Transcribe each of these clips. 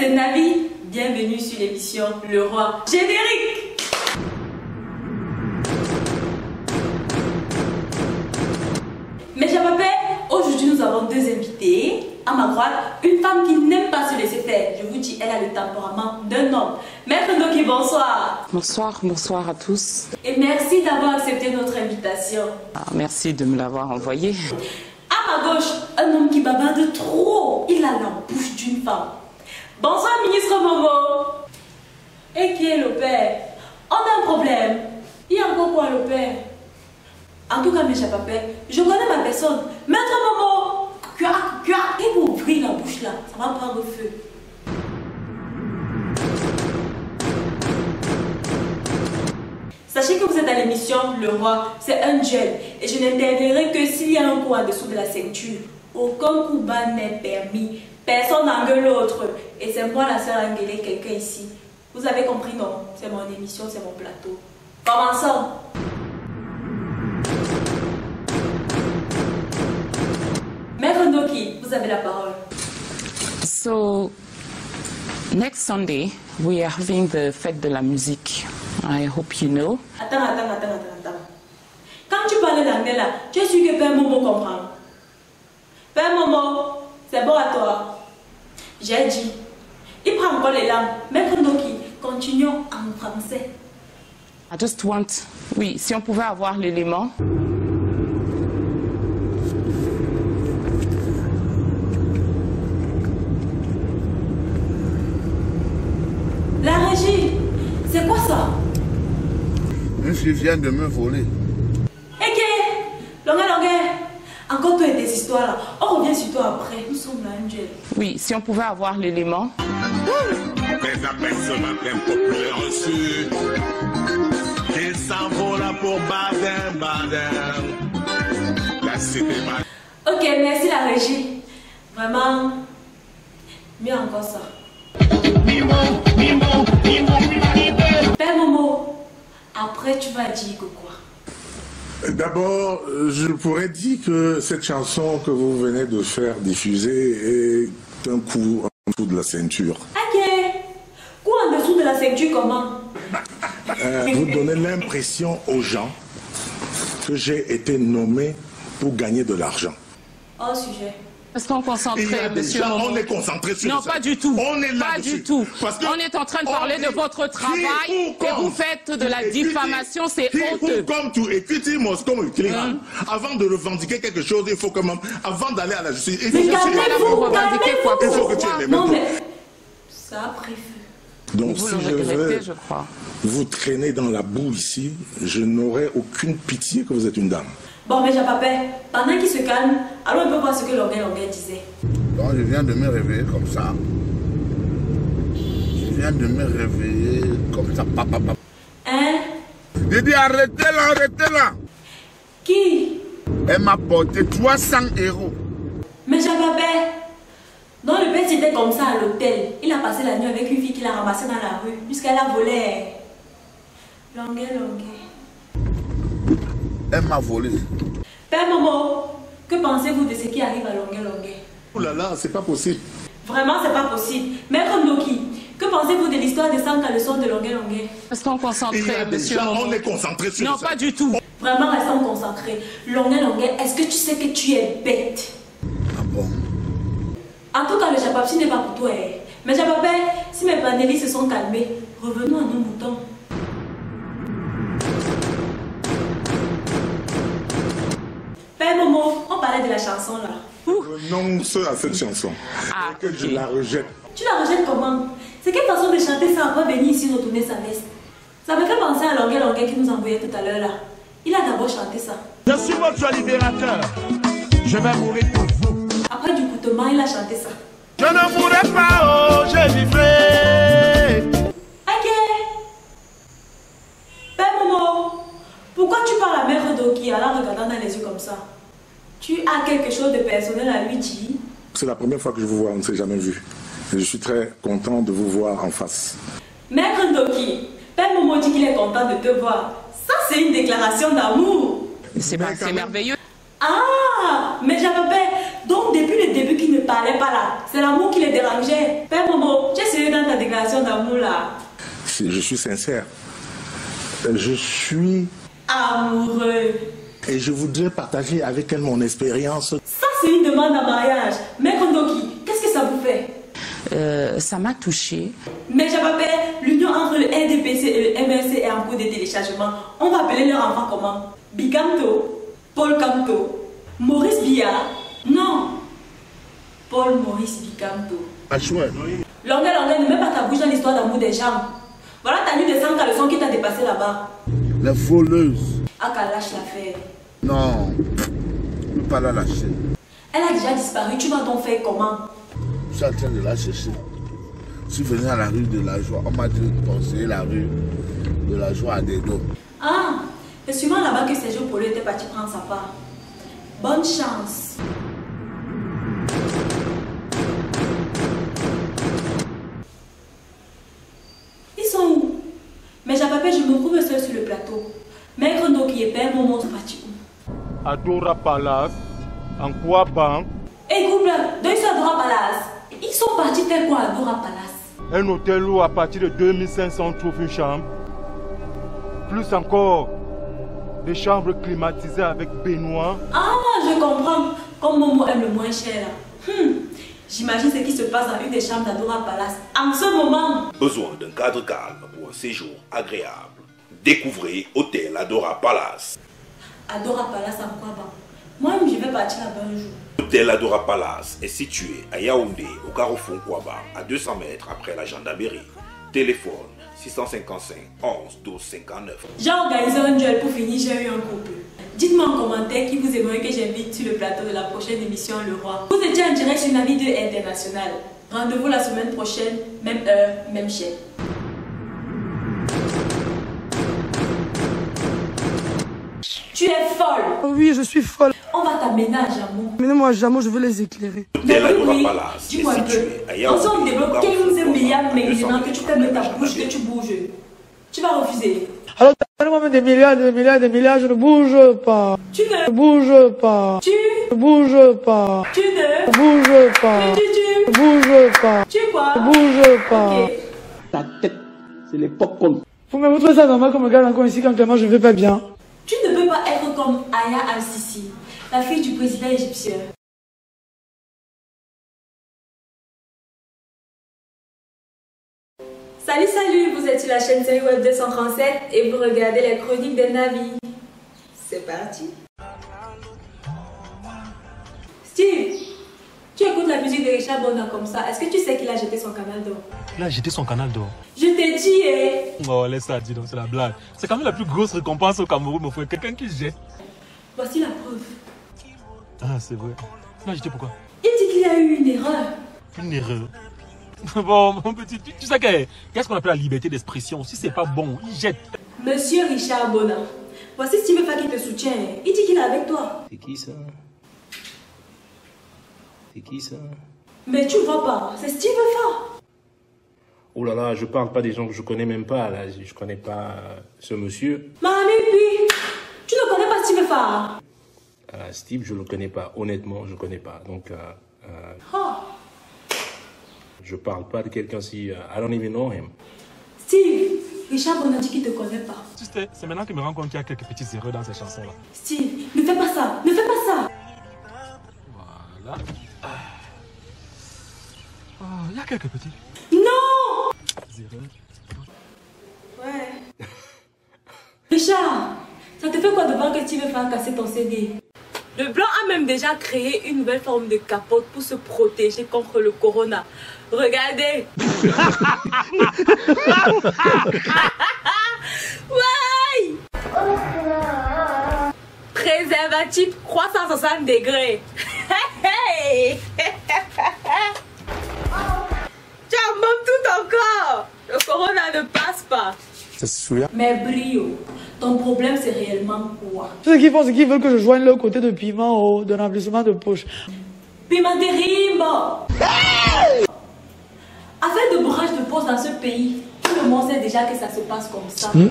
c'est Navi. Bienvenue sur l'émission Le Roi. Générique. Mes chers papas, aujourd'hui nous avons deux invités. À ma droite, une femme qui n'aime pas se laisser faire. Je vous dis, elle a le tempérament d'un homme. Maître Ndoki, bonsoir. Bonsoir, bonsoir à tous. Et merci d'avoir accepté notre invitation. Merci de me l'avoir envoyé. À ma gauche, un homme qui bavarde trop. Il a la bouche d'une femme. Bonsoir, ministre Momo. Et qui est le père? On a un problème. Il y a encore quoi, le père? En tout cas, mes chers papas, je connais ma personne. Maître Momo. Et vous ouvrez la bouche là, ça va prendre feu. Sachez que vous êtes à l'émission Le Roi, c'est un duel. Et je n'interviendrai que s'il y a un coup en dessous de la ceinture. Aucun coup bas n'est permis. Personne n'engueule l'autre. Et c'est moi la seule à engueuler quelqu'un ici. Vous avez compris, non? C'est mon émission, c'est mon plateau. Commençons. Maître Ndoki, vous avez la parole. So, next Sunday, we are having the fête de la musique. I hope you know. Attends. Quand tu parles l'anglais là, tu es sûr que Père Momo comprend? Père Momo, c'est bon à toi. J'ai dit. Il prend encore les langues. Maître Ndoki, continuons en français. I just want... Oui, si on pouvait avoir l'élément. La régie, c'est quoi ça? Monsieur vient de me voler. Ok, longue. Encore toi et tes histoires là. On revient sur toi après. Nous sommes là, Angel. Oui, si on pouvait avoir l'élément. Les appels ce matin populaires reçus. Qui s'envole pour Baden. La cité mal. Ok, merci la régie. Vraiment, mieux encore ça. Père Momo, après tu vas dire que quoi? D'abord, je pourrais dire que cette chanson que vous venez de faire diffuser est un coup en dessous de la ceinture. Ok, coup en dessous de la ceinture comment? Vous donnez l'impression aux gens que j'ai été nommé pour gagner de l'argent. Hors sujet. Est-ce qu'on est concentré, monsieur Momo? On est concentré sur non, ça. pas du tout. On est là pas dessus. du tout. Parce que on est en train de parler de votre travail et vous faites de la diffamation, c'est honteux. Comme tout, et puis avant de revendiquer quelque chose, il faut quand même, avant d'aller à la justice, il faut Mais que calmez-vous, il faut que tu aies les mêmes. Non mais, ça a pris feu. Donc Vous si le je regrettez, veux je crois. vous traîner dans la boue ici, je n'aurai aucune pitié que vous êtes une dame. Bon, mais j'ai pas peur. Pendant qu'il se calme, alors on peut voir ce que Longuet disait. Donc je viens de me réveiller comme ça. Je viens de me réveiller comme ça. Papa. Hein? J'ai dit arrêtez là. Qui? Elle m'a porté 300 €. Mais j'ai pas peur. Donc le père c'était comme ça à l'hôtel. Il a passé la nuit avec une fille qu'il a ramassée dans la rue, puisqu'elle a volé. Longuet. Elle m'a volé. Père Momo, que pensez-vous de ce qui arrive à Longuet? Oh là là, c'est pas possible. Vraiment, c'est pas possible. Maître Ndoki, que pensez-vous de l'histoire de 100 caleçons de Longuet? Est-ce qu'on est concentré, monsieur Momo? On est concentré sur non, ça. pas du tout. Vraiment, restons concentrés. Longuet, est-ce que tu sais que tu es bête? Ah bon? En tout cas, le Japapsi n'est pas pour toi. Mais Japapé, si mes panélistes se sont calmés, revenons à nos moutons. Père Momo, on parlait de la chanson là. Renonce à cette chanson. Ah, et que je la rejette. Tu la rejettes comment? C'est quelle façon de chanter ça après venir ici retourner sa veste? Ça me fait penser à Longuet qui nous envoyait tout à l'heure là. Il a d'abord chanté ça. Je suis votre libérateur. Je vais mourir pour vous. Après du coutement, il a chanté ça. Je ne mourrai pas, oh, je vivrai. Ok. Père Momo, pourquoi tu parles à Mère Ndoki en la regardant dans les yeux comme ça? Tu as quelque chose de personnel à lui dire? C'est la première fois que je vous vois, on ne s'est jamais vu. Et je suis très content de vous voir en face. Maître Ndoki, Père Momo dit qu'il est content de te voir. Ça, c'est une déclaration d'amour. C'est merveilleux. Ah, mais j'avais peur. Donc, depuis le début qu'il ne parlait pas là, c'est l'amour qui les dérangeait. Père Momo, tu es déclaration d'amour là? Je suis sincère. Je suis amoureux. Et je voudrais partager avec elle mon expérience. Ça, c'est une demande en mariage. Maître Ndoki, qu'est-ce que ça vous fait? Ça m'a touchée. Mais j'avais l'union entre le RDPC et le MRC est en cours de téléchargement. On va appeler leur enfant comment? Bigamto, Paul Camto, Maurice Billard. Non, Paul Maurice Bigamto. Ah, chouette. Longueur, ne mets pas ta bouche dans l'histoire d'amour des gens. Voilà ta nuit de 100 caleçons qui t'a dépassé là-bas. Les voleuses. Ah, qu'elle lâche l'affaire. Non, je ne peux pas la lâcher. Elle a déjà disparu, tu vas donc faire comment? Je suis en train de la chercher. Je suis venu à la rue de la Joie. On m'a dit de conseiller la rue de la Joie à Dedo. Ah, c'est sûrement là-bas que Sergio Polo était parti prendre sa part. Bonne chance. Ils sont où? Mais j'appelle, je me trouve seul sur le plateau. Maître Ndoki et Père Momo sont partis où? Adora Palace, en Kouaban. Et couple, donc ils sont à Adora Palace. Ils sont partis faire quoi à Adora Palace? Un hôtel où à partir de 2500 on trouve une chambre. Plus encore, des chambres climatisées avec baignoire. Ah, je comprends. Comme Momo aime le moins cher là. J'imagine ce qui se passe dans une des chambres d'Adora Palace en ce moment. Besoin d'un cadre calme pour un séjour agréable. Découvrez Hôtel Adora Palace. Adora Palace en Kouaban. Moi-même, je vais partir là-bas un jour. L'hôtel Adora Palace est situé à Yaoundé, au carrefour Kouaban, à 200 mètres après la gendarmerie. Téléphone 655 11 12 59. J'ai organisé un duel pour finir, j'ai eu un couple. Dites-moi en commentaire qui vous aimerait que j'invite sur le plateau de la prochaine émission Le Roi. Vous étiez en direct sur Navi 2 International. Rendez-vous la semaine prochaine, même heure, même chaîne. Tu es folle. Oui, je suis folle. On va t'amener à Jamou. Amenez-moi à Jamou, je veux les éclairer. L'hôtel Adora Palace est dis-moi un peu. situé à On Yaoundé. s'en débloque 15 milliards maintenant que tu fermes ta gendarmerie. bouche, que tu bouges. Tu vas refuser. Alors, donnez-moi des milliards, je ne bouge pas. Tu ne Je bouge pas. Tu Je bouge pas. Tu ne Je bouge pas. Tu Je bouge pas. Tu quoi? Je bouge pas. Ok. Ta tête, c'est les popcorn. Vous me montrez ça normal comme regarde encore ici quand clairement je ne vais pas bien. Tu ne peux pas être comme Aya Al-Sisi, la fille du président égyptien. Salut, vous êtes sur la chaîne Série Web 237 et vous regardez les chroniques de Navi. C'est parti. Steve, tu écoutes la musique de Richard Bona comme ça. Est-ce que tu sais qu'il a jeté son canal d'or? Il a jeté son canal d'or. Je t'ai dit, eh. Oh, laisse ça, dis donc, c'est la blague. C'est quand même la plus grosse récompense au Cameroun, mon frère. Quelqu'un qui jette. Voici la preuve. Ah, c'est vrai. Il a jeté pourquoi? Il dit qu'il y a eu une erreur. Une erreur. Bon, mon petit, tu sais qu'est-ce qu'on appelle la liberté d'expression? Si c'est pas bon, il jette. Monsieur Richard Bona, voici Steve Fa qui te soutient. Il dit qu'il est avec toi. C'est qui ça? C'est qui ça? Mais tu vois pas, c'est Steve Fa. Oh là là, je parle pas des gens que je connais même pas, là. Je connais pas ce monsieur. Mamie, puis, tu ne connais pas Steve Fa? Steve, je le connais pas. Honnêtement, je connais pas. Donc, Oh. je parle pas de quelqu'un si... I don't even know him. Steve, Richard Bona dit qu'il ne te connaît pas. Tu sais, c'est maintenant qu'il me rend compte qu'il y a quelques petites erreurs dans ces chansons-là. Steve, ne fais pas ça, ne fais pas ça. Voilà. Oh, il y a quelques petits Non. erreurs. Ouais. Richard, ça te fait quoi de voir que Steve Fa a cassé ton CD? Le blanc a même déjà créé une nouvelle forme de capote pour se protéger contre le corona. Regardez. Ouais. Préservatif 360 degrés. Tu as même tout encore. Le corona ne passe pas. Ça se souvient? Mais Brio, ton problème c'est réellement quoi? Tout ce qu'ils font, c'est qu'ils veulent que je joigne leur côté de piment de remplissement de poche. Piment de rime. Afin de bourrage de pause dans ce pays, tout le monde sait déjà que ça se passe comme ça. Tout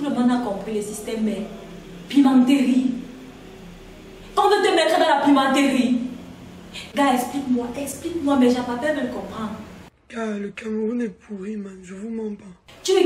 le monde a compris le système, mais pimenterie. On veut te mettre dans la pimenterie. Gars, explique-moi, mais j'ai pas peur de le comprendre. gars, le Cameroun est pourri, man. Je vous mens pas. Tu veux